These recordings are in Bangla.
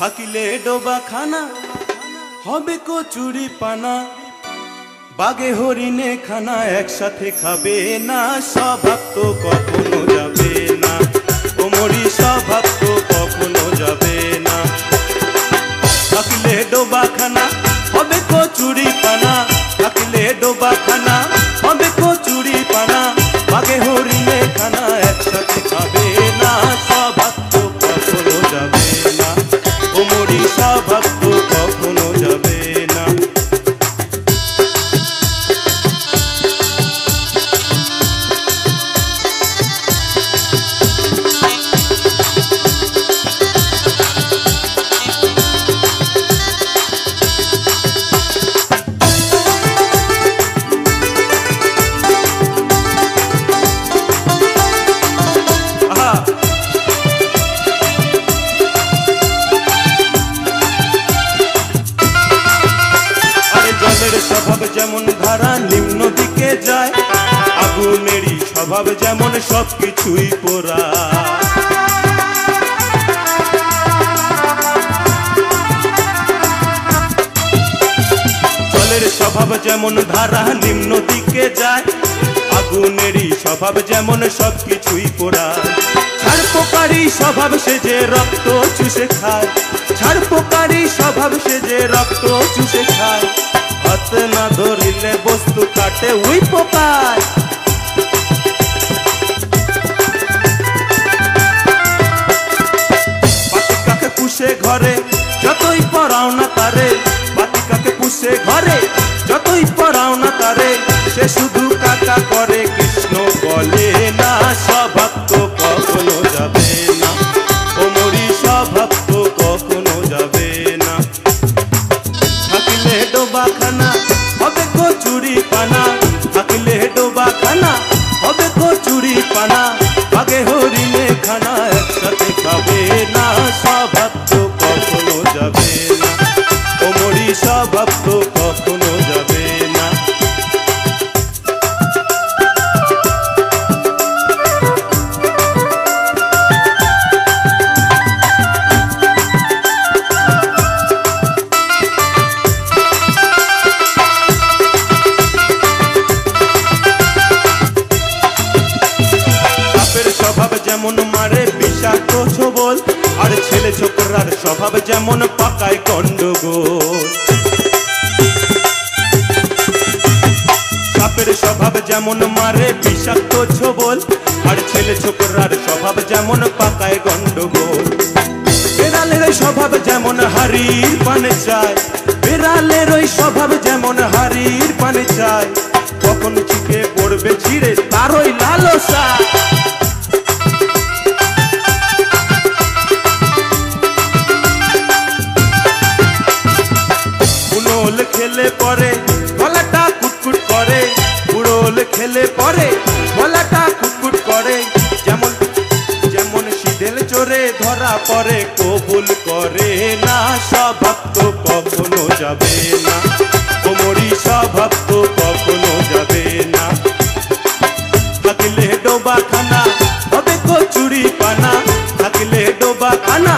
থাকিলে ডোবা খানা হবে কচুরি পানা বাগে হরিণে খানা একসাথে খাবে না স্বভাব তো কখনো যাবে না ও মরি স্বভাব তো কখনো যাবে না থাকিলে ডোবা খানা হবে কচুরি পানা থাকিলে ডোবা খানা হবে কচুরি পানা বাগে হরিণে খানা একসাথে খাবে না স্বভাব তো কখনো যাবে না ও মরি স্বভাব তো কখনো যাবে না স্বভাব যেমন ধারা নিম্ন দিকে যায় আগুনেরই স্বভাব যেমন সবকিছুই পোড়া জলের স্বভাব যেমন ধারা নিম্ন দিকে যায় আগুনেরই স্বভাব যেমন সবকিছুই পোড়া ছাড় পোকারি স্বভাব সে যে রক্ত চুষে খায় ছাড় পোকারি স্বভাব সে যে রক্ত চুষে খায় হাত না ধরিলে বস্তু কাটে উই পোকায় বাতিকাকে পুষে ঘরে যতই পড়াও না তারে বাতিকাকে পুষে ঘরে যতই পড়াও না তারে সে শুধু কাকা করে কৃষ্ণ বলে না স্বভাব তো কখনো যাবে না ও মরি স্বভাব তো কখনো যাবে না থাকিলে ডোবা খানা হবে কচুরি পানা থাকিলে ডোবা খানা হবে কচুরি পানা বাগে হরিণে খানা একসাথে খাবে না স্বভাব তো কখনো যাবে না ও মরি স্বভাব তো কখনো যাবে না স্বভাব যেমন মারে বিষাক্ত ছোবল আর ছেলে ছোকরার স্বভাব যেমন পাকায় গন্ডগোল সাপের স্বভাব যেমন মারে বিষাক্ত ছোবল আর ছেলে ছোকরার স্বভাব যেমন পাকায় গন্ডগোল বেড়ালের স্বভাব যেমন হাড়ির পানে চায় বেড়ালের ওই স্বভাব যেমন হাড়ির পানে চায় কখন চিকে পড়বে ছিঁড়ে তার ওই লালসা খেলে পরে গলাটা কুটকুট করে উড়োল খেলে পরে গলাটা কুটকুট করে যেমন যেমন সিধেল চোরে ধরা পরে কবুল করে না স্বভাব তো কখনো যাবে না ও মরি স্বভাব তো কখনো যাবে না থাকিলে ডোবা খানা হবে কচুরি পানা থাকিলে ডোবা খানা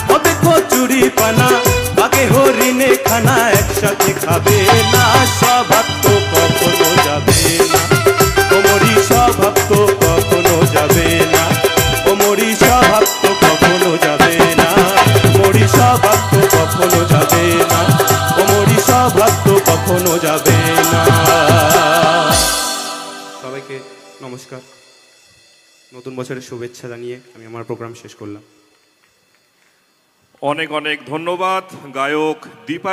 হবে কচুরি পানা বাগে হরিণে খানা একসাথে খাবে না স্বভাব তো কখনো যাবে না ও মরি স্বভাব তো কখনো যাবে না ও মরি স্বভাব তো কখনো যাবে না মরি স্বভাব তো কখনো যাবে না ও মরি স্বভাব তো কখনো যাবে না সবাইকে নমস্কার নতুন বছরের শুভেচ্ছা জানিয়ে আমি আমার প্রোগ্রাম শেষ করলাম অনেক অনেক ধন্যবাদ গায়ক দীপা।